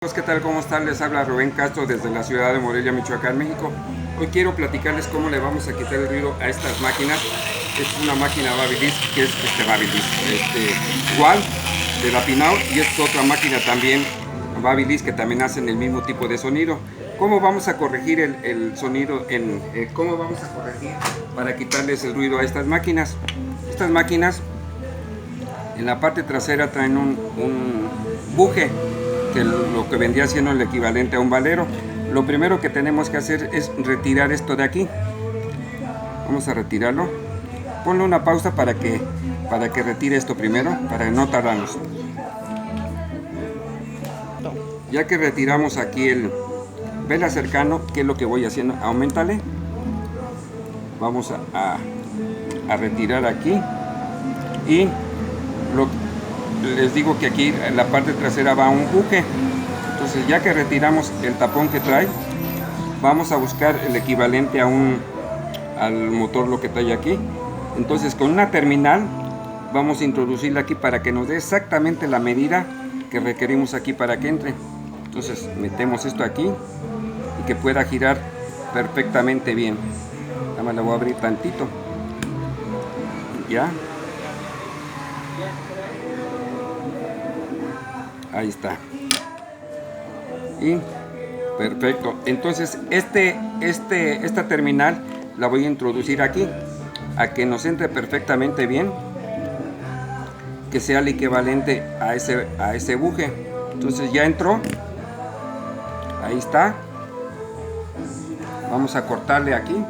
¿Qué tal? ¿Cómo están? Les habla Rubén Castro desde la ciudad de Morelia, Michoacán, México. Hoy quiero platicarles cómo le vamos a quitar el ruido a estas máquinas. Es una máquina Babyliss, que es igual de Rapinoe, y es otra máquina también Babyliss que también hacen el mismo tipo de sonido. ¿Cómo vamos a corregir el sonido? ¿Cómo vamos a corregir para quitarles el ruido a estas máquinas? Estas máquinas en la parte trasera traen un buje, que lo que vendría siendo el equivalente a un valero. Lo primero que tenemos que hacer es retirar esto de aquí. Vamos a retirarlo. Ponle una pausa para que retire esto primero, para no tardarnos. Ya que retiramos aquí vela cercano, ¿qué es lo que voy haciendo? Aumentale. Vamos a retirar aquí. Y les digo que aquí en la parte trasera va un buje. Entonces, ya que retiramos el tapón que trae, vamos a buscar el equivalente al motor, lo que trae aquí. Entonces, con una terminal vamos a introducirla aquí para que nos dé exactamente la medida que requerimos aquí para que entre. Entonces, metemos esto aquí y que pueda girar perfectamente bien. Nada más la voy a abrir tantito. Ya. Ahí está. Y perfecto. Entonces esta terminal la voy a introducir aquí, a que nos entre perfectamente bien, que sea el equivalente a ese buje. Entonces ya entró. Ahí está. Vamos a cortarle aquí.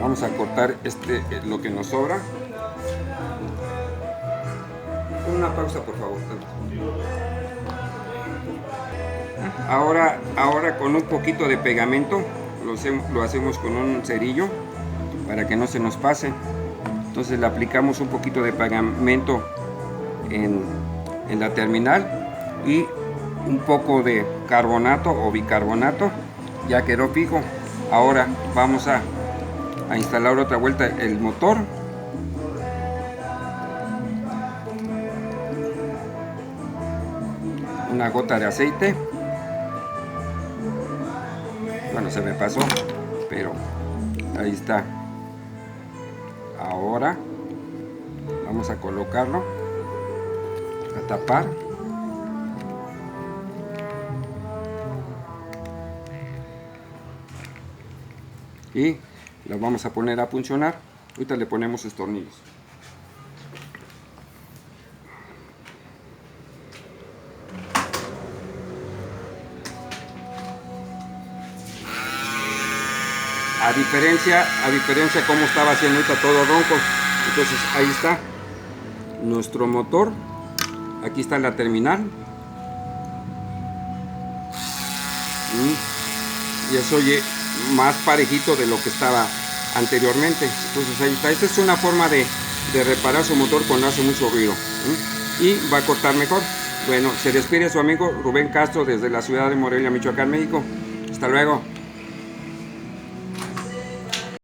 Vamos a cortar lo que nos sobra. Una pausa, por favor. Ahora con un poquito de pegamento lo hacemos con un cerillo para que no se nos pase. Entonces le aplicamos un poquito de pegamento en la terminal y un poco de carbonato o bicarbonato. Ya quedó fijo. Ahora vamos a instalar otra vuelta el motor. Una gota de aceite. Bueno, se me pasó, pero ahí está. Ahora vamos a colocarlo, a tapar. Y lo vamos a poner a funcionar. Ahorita le ponemos los tornillos. A diferencia como estaba haciendo ahorita todo ronco. Entonces ahí está nuestro motor. Aquí está la terminal. Y eso oye más parejito de lo que estaba anteriormente. Entonces ahí está. Esta es una forma de reparar su motor cuando hace mucho ruido. Y va a cortar mejor. Bueno, se despide su amigo Rubén Castro desde la ciudad de Morelia, Michoacán, México. Hasta luego.